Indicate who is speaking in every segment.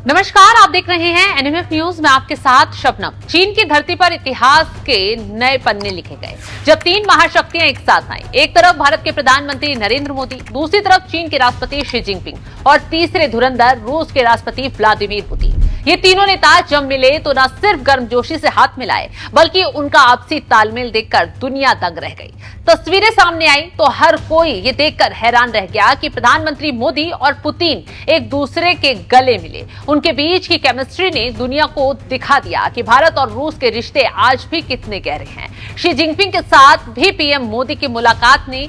Speaker 1: नमस्कार, आप देख रहे हैं एनएमएफ न्यूज में आपके साथ शबनम। चीन की धरती पर इतिहास के नए पन्ने लिखे गए जब तीन महाशक्तियां एक साथ आई। एक तरफ भारत के प्रधानमंत्री नरेंद्र मोदी, दूसरी तरफ चीन के राष्ट्रपति शी जिनपिंग और तीसरे धुरंधर रूस के राष्ट्रपति व्लादिमीर पुतिन। ये तीनों नेता जब मिले तो न सिर्फ गर्मजोशी से हाथ मिलाए बल्कि उनका आपसी तालमेल देखकर दुनिया दंग रह गई। तस्वीरें सामने आई तो हर कोई ये देखकर हैरान रह गया कि प्रधानमंत्री मोदी और पुतिन एक दूसरे के गले मिले। उनके बीच की केमिस्ट्री ने दुनिया को दिखा दिया कि भारत और रूस के रिश्ते आज भी कितने गहरे हैं। शी जिनपिंग के साथ भी पीएम मोदी की मुलाकात ने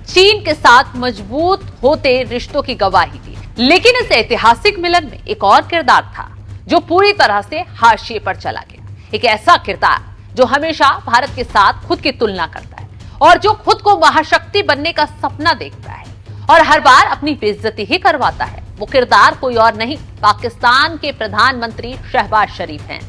Speaker 1: चीन के साथ मजबूत होते रिश्तों की गवाही दी। लेकिन इस ऐतिहासिक मिलन में एक और किरदार था जो पूरी तरह से हाशिए पर चला गया। एक ऐसा किरदार जो हमेशा भारत के साथ खुद की तुलना करता है और जो खुद को महाशक्ति बनने का सपना देखता है और हर बार अपनी बेइज्जती ही करवाता है। वो किरदार कोई और नहीं, पाकिस्तान के प्रधानमंत्री शहबाज शरीफ हैं।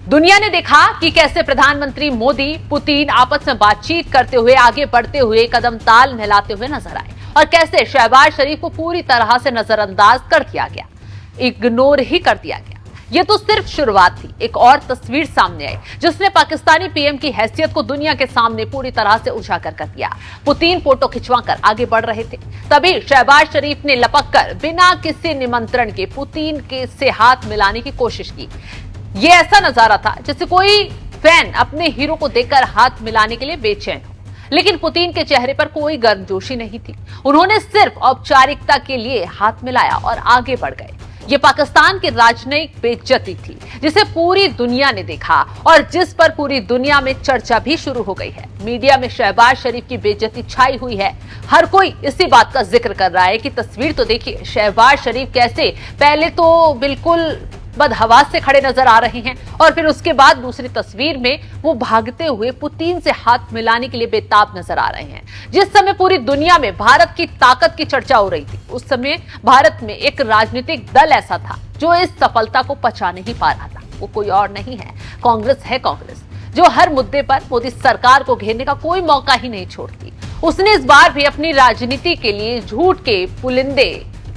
Speaker 1: दुनिया ने देखा कि कैसे प्रधानमंत्री मोदी पुतिन आपस में बातचीत करते हुए आगे बढ़ते हुए कदम ताल मिलाते हुए नजर आए और कैसे शहबाज शरीफ को पूरी तरह से नजरअंदाज कर दिया गया, इग्नोर ही कर दिया गया। ये तो सिर्फ शुरुआत थी। एक और तस्वीर सामने आई जिसने पाकिस्तानी पीएम की हैसियत को दुनिया के सामने पूरी तरह से उजागर कर दिया। पुतिन फोटो खिंचवाकर आगे बढ़ रहे थे, तभी शहबाज शरीफ ने लपककर बिना किसी निमंत्रण के पुतिन के से हाथ मिलाने की कोशिश की। ये ऐसा नजारा था जैसे कोई फैन अपने हीरो को देखकर हाथ मिलाने के लिए बेचैन हो, लेकिन पुतिन के चेहरे पर कोई गर्मजोशी नहीं थी। उन्होंने सिर्फ औपचारिकता के लिए हाथ मिलाया और आगे बढ़ गए। ये पाकिस्तान की राजनयिक बेइज्जती थी जिसे पूरी दुनिया ने देखा और जिस पर पूरी दुनिया में चर्चा भी शुरू हो गई है। मीडिया में शहबाज शरीफ की बेइज्जती छाई हुई है। हर कोई इसी बात का जिक्र कर रहा है कि तस्वीर तो देखिए, शहबाज शरीफ कैसे पहले तो बिल्कुल बदहवास से खड़े नजर आ रहे हैं और फिर उसके बाद दूसरी तस्वीर में वो भागते हुए पुतिन से हाथ मिलाने के लिए बेताब नजर आ रहे हैं। जिस समय पूरी दुनिया में भारत की ताकत की चर्चा हो रही थी, उस समय भारत में एक राजनीतिक दल ऐसा था जो इस सफलता को पचा नहीं पा रहा था। वो कोई और नहीं है, कांग्रेस है। कांग्रेस जो हर मुद्दे पर मोदी सरकार को घेरने का कोई मौका ही नहीं छोड़ती। उसने इस बार भी अपनी राजनीति के लिए झूठ के पुलिंदे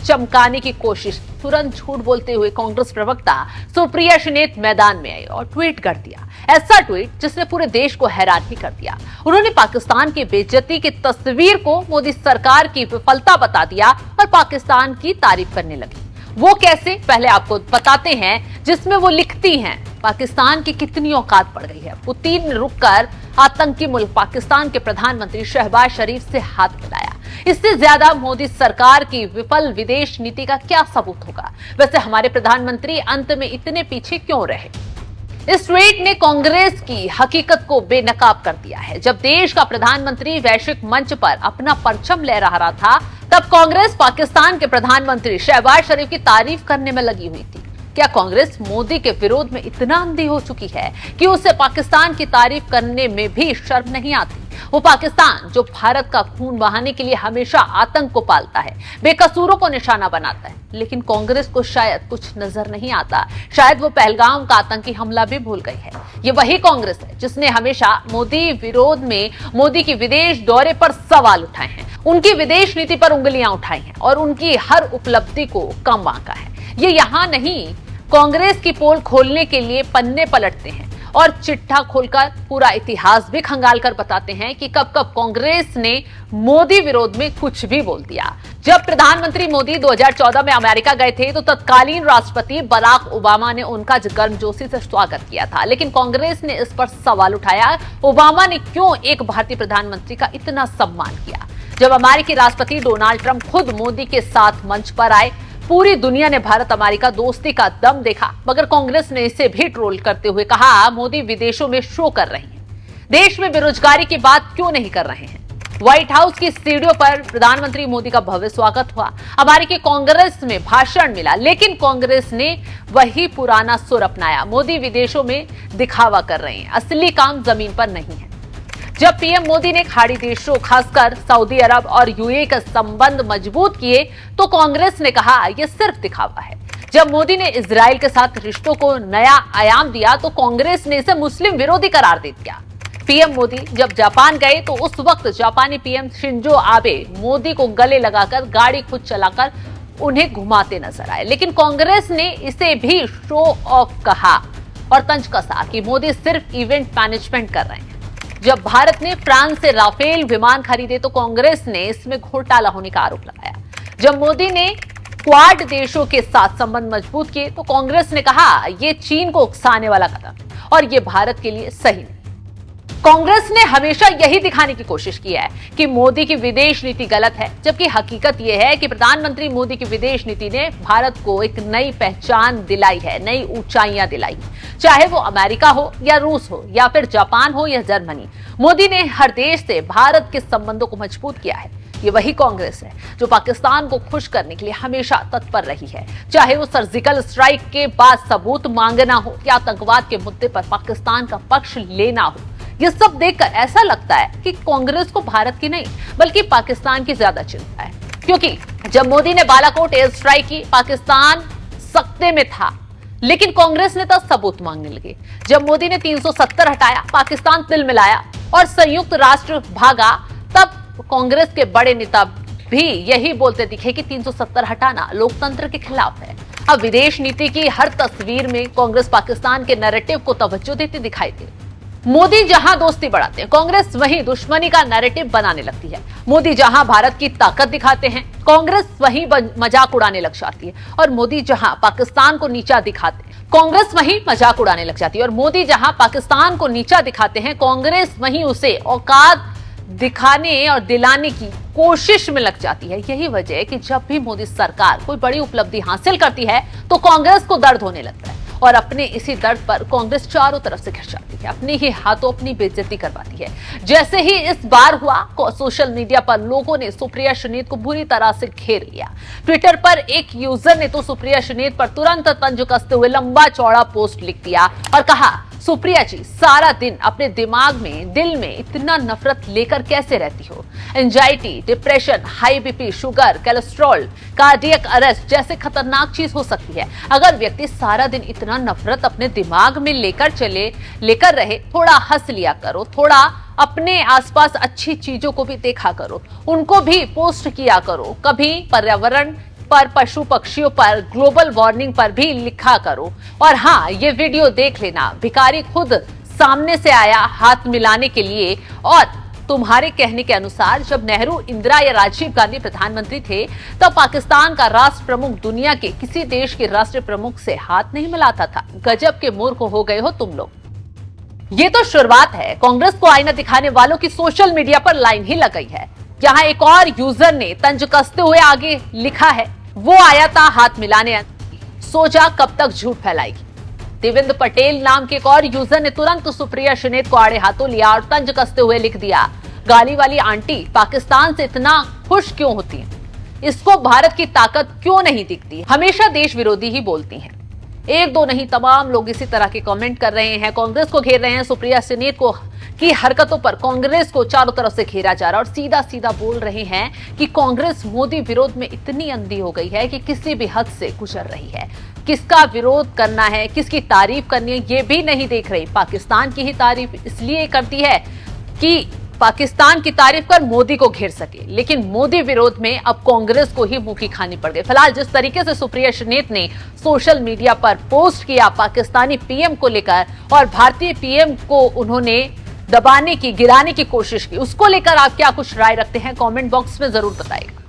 Speaker 1: चमकाने की कोशिश। तुरंत झूठ बोलते हुए कांग्रेस प्रवक्ता सुप्रिया श्रीनेत मैदान में आई और ट्वीट कर दिया, ऐसा ट्वीट जिसने पूरे देश को हैरान ही कर दिया। उन्होंने पाकिस्तान की बेइज्जती की तस्वीर को मोदी सरकार की विफलता बता दिया और पाकिस्तान की तारीफ करने लगी। वो कैसे, पहले आपको बताते हैं। जिसमें वो लिखती हैं, पाकिस्तान की कितनी औकात बढ़ गई है। पुतिन ने रुककर आतंकी मुल्क पाकिस्तान के प्रधानमंत्री शहबाज शरीफ से हाथ मिलाया। इससे ज्यादा मोदी सरकार की विफल विदेश नीति का क्या सबूत होगा। वैसे हमारे प्रधानमंत्री अंत में इतने पीछे क्यों रहे। इस ट्वीट ने कांग्रेस की हकीकत को बेनकाब कर दिया है। जब देश का प्रधानमंत्री वैश्विक मंच पर अपना परचम लहरा रहा था, तब कांग्रेस पाकिस्तान के प्रधानमंत्री शहबाज शरीफ की तारीफ करने में लगी हुई थी। क्या कांग्रेस मोदी के विरोध में इतना अंधी हो चुकी है कि उसे पाकिस्तान की तारीफ करने में भी शर्म नहीं आती। वो पाकिस्तान जो भारत का खून बहाने के लिए हमेशा आतंक को पालता है, बेकसूरों को निशाना बनाता है, लेकिन कांग्रेस को शायद कुछ नजर नहीं आता। शायद वो पहलगाम का आतंकी हमला भी भूल गई है। ये वही कांग्रेस है जिसने हमेशा मोदी विरोध में मोदी की विदेश दौरे पर सवाल उठाए हैं, उनकी विदेश नीति पर उंगलियां उठाई हैं और उनकी हर उपलब्धि को कम आंका है। ये यहाँ नहीं, कांग्रेस की पोल खोलने के लिए पन्ने पलटते हैं और चिट्ठा खोलकर पूरा इतिहास भी खंगालकर बताते हैं कि कब कब कांग्रेस ने मोदी विरोध में कुछ भी बोल दिया। जब प्रधानमंत्री मोदी 2014 में अमेरिका गए थे तो तत्कालीन राष्ट्रपति बराक ओबामा ने उनका गर्मजोशी से स्वागत किया था, लेकिन कांग्रेस ने इस पर सवाल उठाया, ओबामा ने क्यों एक भारतीय प्रधानमंत्री का इतना सम्मान किया। जब अमेरिकी राष्ट्रपति डोनाल्ड ट्रंप खुद मोदी के साथ मंच पर आए, पूरी दुनिया ने भारत अमेरिका दोस्ती का दम देखा, मगर कांग्रेस ने इसे भी ट्रोल करते हुए कहा, मोदी विदेशों में शो कर रहे हैं, देश में बेरोजगारी की बात क्यों नहीं कर रहे हैं। व्हाइट हाउस की सीढ़ियों पर प्रधानमंत्री मोदी का भव्य स्वागत हुआ, अमेरिकी कांग्रेस में भाषण मिला, लेकिन कांग्रेस ने वही पुराना सुर अपनाया, मोदी विदेशों में दिखावा कर रहे हैं, असली काम जमीन पर नहीं है। जब पीएम मोदी ने खाड़ी देशों खासकर सऊदी अरब और यूएई का संबंध मजबूत किए तो कांग्रेस ने कहा यह सिर्फ दिखावा है। जब मोदी ने इजराइल के साथ रिश्तों को नया आयाम दिया तो कांग्रेस ने इसे मुस्लिम विरोधी करार दे दिया। पीएम मोदी जब जापान गए तो उस वक्त जापानी पीएम शिंजो आबे मोदी को गले लगाकर गाड़ी खुद चलाकर उन्हें घुमाते नजर आए। लेकिन कांग्रेस ने इसे भी शो ऑफ कहा और तंज कसा कि मोदी सिर्फ इवेंट मैनेजमेंट कर रहे हैं। जब भारत ने फ्रांस से राफेल विमान खरीदे तो कांग्रेस ने इसमें घोटाला होने का आरोप लगाया। जब मोदी ने क्वाड देशों के साथ संबंध मजबूत किए तो कांग्रेस ने कहा यह चीन को उकसाने वाला कदम और यह भारत के लिए सही नहीं। कांग्रेस ने हमेशा यही दिखाने की कोशिश की है कि मोदी की विदेश नीति गलत है, जबकि हकीकत यह है कि प्रधानमंत्री मोदी की विदेश नीति ने भारत को एक नई पहचान दिलाई है, नई ऊंचाइयां दिलाई। चाहे वो अमेरिका हो या रूस हो या फिर जापान हो या जर्मनी, मोदी ने हर देश से भारत के संबंधों को मजबूत किया है। ये वही कांग्रेस है जो पाकिस्तान को खुश करने के लिए हमेशा तत्पर रही है, चाहे वो सर्जिकल स्ट्राइक के बाद सबूत मांगना हो या आतंकवाद के मुद्दे पर पाकिस्तान का पक्ष लेना हो। ये सब देखकर ऐसा लगता है कि कांग्रेस को भारत की नहीं बल्कि पाकिस्तान की ज्यादा चिंता है, क्योंकि जब मोदी ने बालाकोट एयर स्ट्राइक की, पाकिस्तान सकते में था, लेकिन कांग्रेस ने तब सबूत मांगने लगे। जब मोदी ने 370 हटाया, पाकिस्तान तिल मिलाया और संयुक्त राष्ट्र भागा, तब कांग्रेस के बड़े नेता भी यही बोलते दिखे कि 370 हटाना लोकतंत्र के खिलाफ है। अब विदेश नीति की हर तस्वीर में कांग्रेस पाकिस्तान के नैरेटिव को तवज्जो देती दिखाई दे। मोदी जहां दोस्ती बढ़ाते हैं, कांग्रेस वहीं दुश्मनी का नैरेटिव बनाने लगती है। मोदी जहां भारत की ताकत दिखाते हैं, कांग्रेस वहीं मजाक उड़ाने लग जाती है। और मोदी जहां पाकिस्तान को नीचा दिखाते हैं, कांग्रेस वहीं मजाक उड़ाने लग जाती है। और मोदी जहां पाकिस्तान को नीचा दिखाते हैं, कांग्रेस वहीं उसे औकात दिखाने और दिलाने की कोशिश में लग जाती है। यही वजह है कि जब भी मोदी सरकार कोई बड़ी उपलब्धि हासिल करती है तो कांग्रेस को दर्द होने लगता है और अपने इसी दर्द पर कांग्रेस चारों तरफ से घिर जाती है, अपने ही हाथों अपनी बेइज्जती करवाती है। जैसे ही इस बार हुआ, सोशल मीडिया पर लोगों ने सुप्रिया सुनीत को बुरी तरह से घेर लिया। ट्विटर पर एक यूजर ने तो सुप्रिया सुनीत पर तुरंत तंज कसते हुए लंबा चौड़ा पोस्ट लिख दिया और कहा, सुप्रिया जी सारा दिन अपने दिमाग में, दिल में इतना नफरत लेकर कैसे रहती हो? Anxiety, depression, high BP, sugar, cholesterol, cardiac arrest जैसे खतरनाक चीज हो सकती है। अगर व्यक्ति सारा दिन इतना नफरत अपने दिमाग में लेकर रहे, थोड़ा हंस लिया करो, थोड़ा अपने आसपास अच्छी चीजों को भी देखा करो, उनको भी पोस्ट किया करो। कभी पर्यावरण पर, पशु पक्षियों पर, ग्लोबल वार्मिंग पर भी लिखा करो। और हाँ, ये वीडियो देख लेना, भिखारी खुद सामने से आया हाथ मिलाने के लिए। और तुम्हारे कहने के अनुसार जब नेहरू, इंदिरा या राजीव गांधी प्रधानमंत्री थे, तब पाकिस्तान का राष्ट्र प्रमुख दुनिया के किसी देश के राष्ट्र प्रमुख से हाथ नहीं मिलाता था। गजब के मूर्ख हो गए हो तुम लोग। ये तो शुरुआत है। कांग्रेस को आईना दिखाने वालों की सोशल मीडिया पर लाइन ही लग गई है। यहाँ एक और यूजर ने तंज कसते हुए आगे लिखा है, वो आया था हाथ मिलाने, सोचा कब तक झूठ फैलाएगी। देवेंद्र पटेल नाम के एक और यूजर ने तुरंत सुप्रिया सुनीत को आड़े हाथों लिया और तंज कसते हुए लिख दिया, गाली वाली आंटी पाकिस्तान से इतना खुश क्यों होती है? इसको भारत की ताकत क्यों नहीं दिखती? हमेशा देश विरोधी ही बोलती हैं। एक दो नहीं, तमाम लोग इसी तरह के कमेंट कर रहे हैं, कांग्रेस को घेर रहे हैं। सुप्रिया सुनीत को की हरकतों पर कांग्रेस को चारों तरफ से घेरा जा रहा है और सीधा सीधा बोल रहे हैं कि कांग्रेस मोदी विरोध में इतनी अंधी हो गई है कि किसी भी हद से गुजर रही है। किसका विरोध करना है, किसकी तारीफ करनी है, ये भी नहीं देख रही। पाकिस्तान की ही तारीफ इसलिए करती है कि पाकिस्तान की तारीफ कर मोदी को घेर सके, लेकिन मोदी विरोध में अब कांग्रेस को ही मुंह की खानी पड़ गई। फिलहाल जिस तरीके से सुप्रिया सुनीत ने सोशल मीडिया पर पोस्ट किया पाकिस्तानी पीएम को लेकर और भारतीय पीएम को उन्होंने दबाने की, गिराने की कोशिश की, उसको लेकर आप क्या कुछ राय रखते हैं? कमेंट बॉक्स में जरूर बताइएगा।